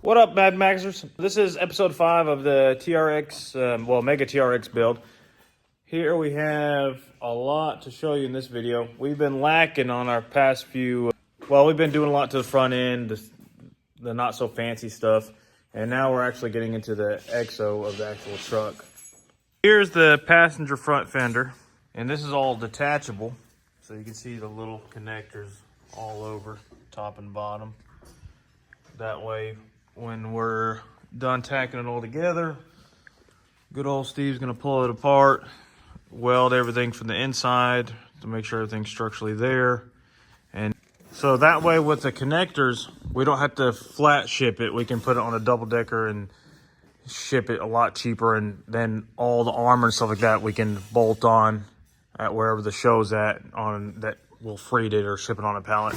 What up, Madmaxers? This is episode 5 of the TRX, Mega TRX build. Here we have a lot to show you in this video. We've been lacking on our past few, we've been doing a lot to the front end, the not so fancy stuff, and now we're actually getting into the exo of the actual truck. Here's the passenger front fender, and this is all detachable, so you can see the little connectors all over, top and bottom. That way, when we're done tacking it all together, good old Steve's gonna pull it apart, weld everything from the inside to make sure everything's structurally there. And so that way with the connectors, we don't have to flat ship it. We can put it on a double decker and ship it a lot cheaper. And then all the armor and stuff like that, we can bolt on at wherever the show's at on that will freight it or ship it on a pallet.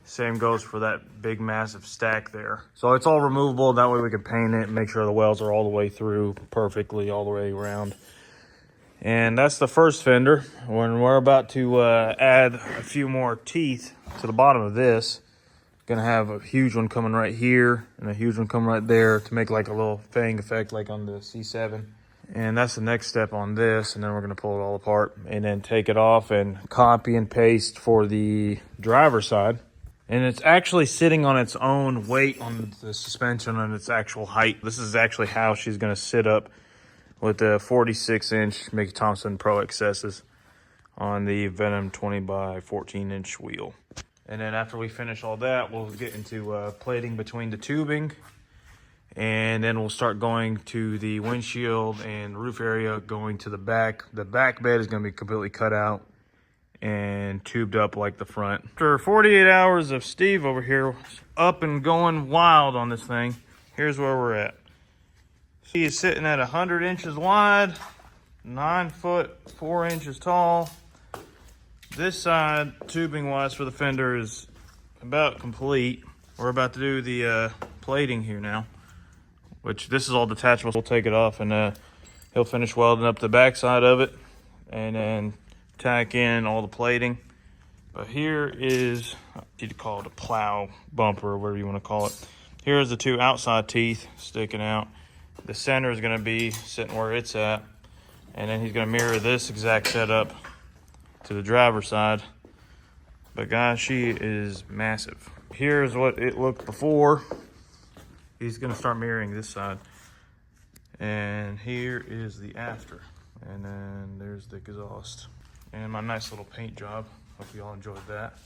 Same goes for that big massive stack there. So it's all removable. That way we can paint it and make sure the welds are all the way through perfectly all the way around. And that's the first fender. When we're about to add a few more teeth to the bottom of this, gonna have a huge one coming right here and a huge one coming right there to make like a little fang effect like on the C7. And that's the next step on this. And then we're gonna pull it all apart and then take it off and copy and paste for the driver's side. And it's actually sitting on its own weight on the suspension and its actual height. This is actually how she's going to sit up with the 46-inch Mickey Thompson Pro XS's on the Venom 20 by 14-inch wheel. And then after we finish all that, we'll get into plating between the tubing. And then we'll start going to the windshield and roof area, going to the back. The back bed is going to be completely cut out and tubed up like the front. After 48 hours of Steve over here up and going wild on this thing, here's where we're at. He is sitting at 100 inches wide, 9 foot 4 inches tall. This side, tubing wise for the fender, is about complete. We're about to do the plating here now, which this is all detachable. We'll take it off and he'll finish welding up the back side of it and then tack in all the plating. But here is, you'd call it a plow bumper or whatever you want to call it. Here's the two outside teeth sticking out. The center is going to be sitting where it's at, and then he's going to mirror this exact setup to the driver's side. But guys, she is massive. Here's what it looked before. He's going to start mirroring this side, and here is the after, and then there's the exhaust. And my nice little paint job. Hope you all enjoyed that.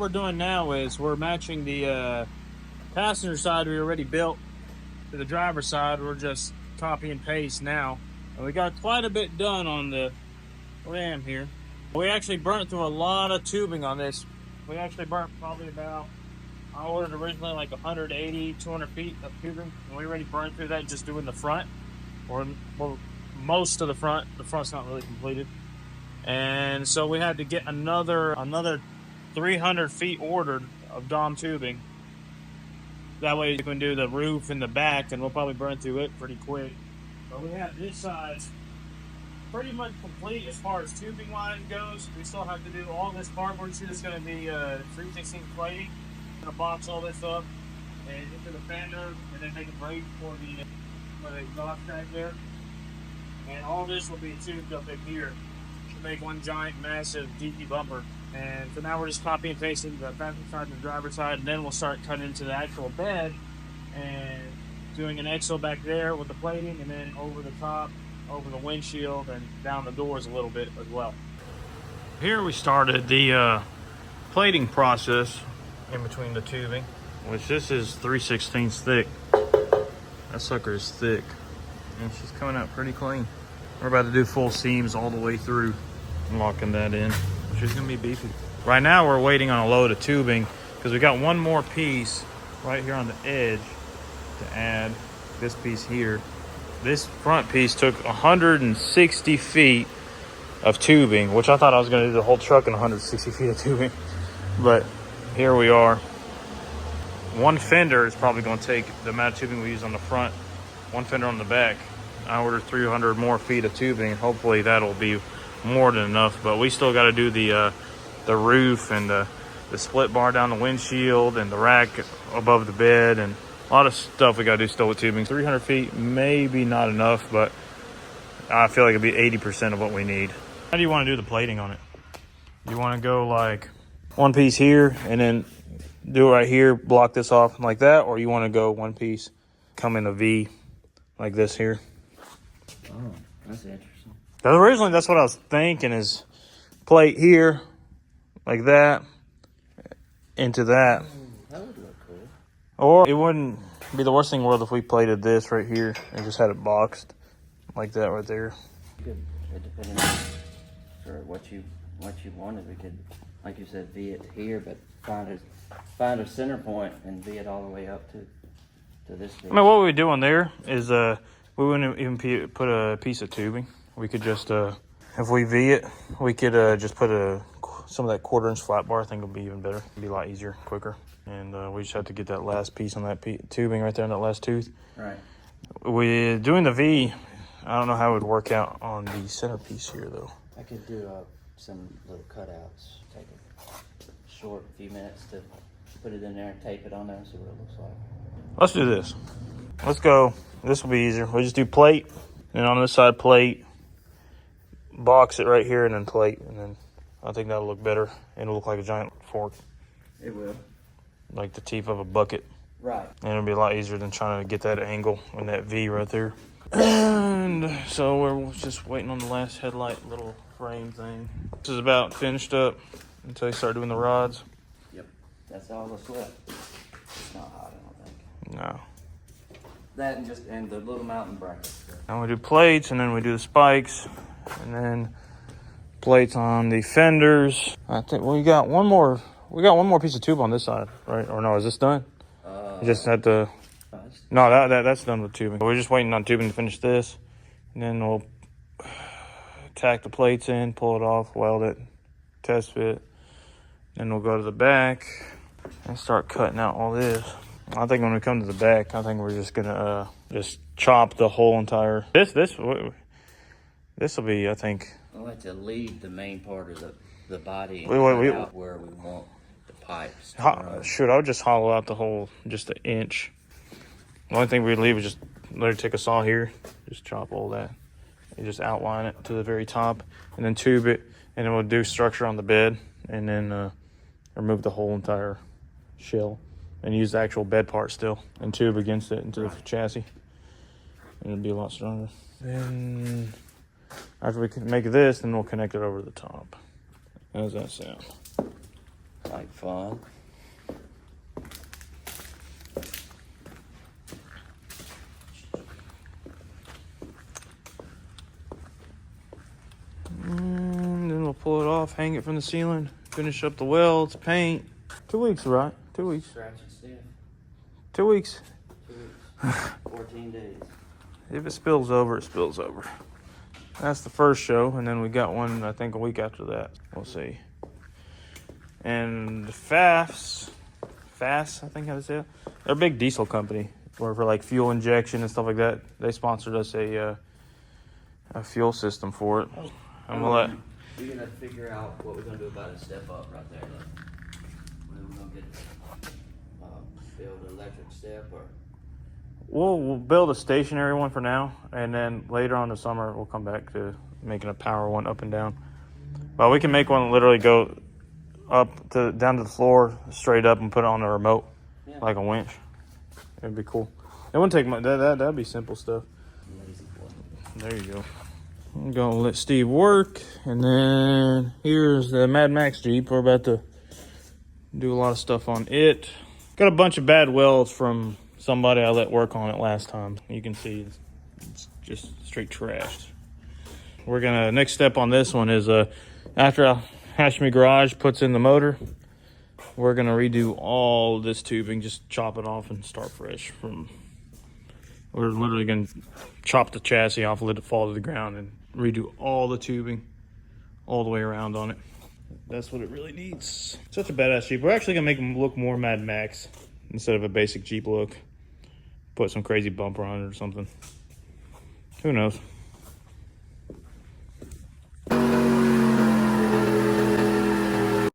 we're doing now is we're matching the passenger side we already built to the driver's side. We're just copy and paste now. And we got quite a bit done on the ram here. We actually burnt through a lot of tubing on this. We actually burnt probably about, I ordered originally like 180, 200 feet of tubing. And we already burned through that just doing the front. Or most of the front. The front's not really completed. And so we had to get another 300 feet ordered of Dom tubing. That way you can do the roof in the back, and we'll probably burn through it pretty quick. But we have this side pretty much complete as far as tubing line goes. We still have to do all this cardboard sheet. It's going to be 3/16 plating. We're going to box all this up and into the fender, and then make a break for the exhaust track there. And all this will be tubed up in here to make one giant, massive DP bumper. And so now we're just copy and pasting the passenger side and the driver's side, and then we'll start cutting into the actual bed and doing an exo back there with the plating, and then over the top, over the windshield, and down the doors a little bit as well. Here we started the plating process in between the tubing, which this is 3/16 thick. That sucker is thick, and she's coming out pretty clean. We're about to do full seams all the way through and locking that in. She's gonna be beefy. Right now we're waiting on a load of tubing because we got one more piece right here on the edge to add. This piece here. This front piece took 160 feet of tubing, which I thought I was gonna do the whole truck in 160 feet of tubing. But here we are. One fender is probably gonna take the amount of tubing we use on the front, one fender on the back. I ordered 300 more feet of tubing, and hopefully that'll be more than enough. But we still got to do the roof and the split bar down the windshield and the rack above the bed, and a lot of stuff we got to do still with tubing. 300 feet, maybe not enough, but I feel like it'd be 80% of what we need. How do you want to do the plating on it? You want to go like one piece here and then do it right here, block this off like that, or you want to go one piece, come in a V like this here? Oh, that's interesting. Originally, that's what I was thinking, is plate here, like that, into that. That would look cool. Or it wouldn't be the worst thing in the world if we plated this right here and just had it boxed like that right there. You could, depending on for what you wanted, we could, like you said, V it here, but find a center point and V it all the way up to this piece. I mean, what we do on there is we wouldn't even put a piece of tubing. We could just, if we V it, we could just put some of that 1/4-inch flat bar. I think it'll be even better. It'll be a lot easier, quicker. And we just have to get that last piece on that tubing right there on that last tooth. Right. We doing the V, I don't know how it would work out on the centerpiece here, though. I could do some little cutouts. Take a short few minutes to put it in there and tape it on there and see what it looks like. Let's do this. Let's go. This will be easier. We'll just do plate, and on this side plate, box it right here, and then plate, and then I think that'll look better. It'll look like a giant fork. It will. Like the teeth of a bucket. Right. And it'll be a lot easier than trying to get that angle and that V right there. And so we're just waiting on the last headlight little frame thing. This is about finished up until you start doing the rods. Yep. That's all that's left. It's not hot, I don't think. No. That and the little mountain brackets. Now we do plates, and then we do the spikes, and then plates on the fenders. I think we got one more piece of tube on this side, right? Or no, is this done? You just had to. No, that's done with tubing. We're just waiting on tubing to finish this, and then we'll tack the plates in, pull it off, weld it, test fit. Then we'll go to the back and start cutting out all this. I think when we come to the back, I think we're just gonna just chop the whole entire. This will be, I think. We'll have to leave the main part of the body and Wait. out where we want the pipes. Shoot, I would just hollow out the whole, just an inch. The only thing we'd leave is just literally take a saw here, just chop all that, and just outline it to the very top, and then tube it, and then we'll do structure on the bed, and then remove the whole entire shell, and use the actual bed part still, and tube against it into the chassis, and it'll be a lot stronger. Then after we can make this, then we'll connect it over the top. How does that sound? like fun. And then we'll pull it off, hang it from the ceiling, finish up the welds, paint. 2 weeks, right? 2 weeks. Scratch and sniff. 2 weeks. 2 weeks. 14 days. If it spills over, it spills over. That's the first show, and then we got one, I think, a week after that. We'll see. And FAS, I think how to say it. They're a big diesel company, where for like fuel injection and stuff like that. They sponsored us a fuel system for it. I'm gonna let. We're gonna figure out what we're gonna do about a step up right there. Whether we're gonna get build an electric step or. We'll build a stationary one for now, and then later on in the summer we'll come back to making a power one up and down. But we can make one literally go up to down to the floor straight up and put it on the remote, Yeah. like a winch. It'd be cool. It wouldn't take much. That'd be simple stuff. Lazy boy. There you go. I'm gonna let Steve work, and then here's the Madmax Jeep. We're about to do a lot of stuff on it. Got a bunch of bad welds from somebody I let work on it last time. You can see it's just straight trash. We're gonna, next step on this one is after Hashmi Garage puts in the motor, we're gonna redo all this tubing, just chop it off and start fresh from. We're literally gonna chop the chassis off, let it fall to the ground, and redo all the tubing all the way around on it. That's what it really needs. Such a badass Jeep. We're actually gonna make them look more Mad Max instead of a basic Jeep look. Put some crazy bumper on it or something. Who knows?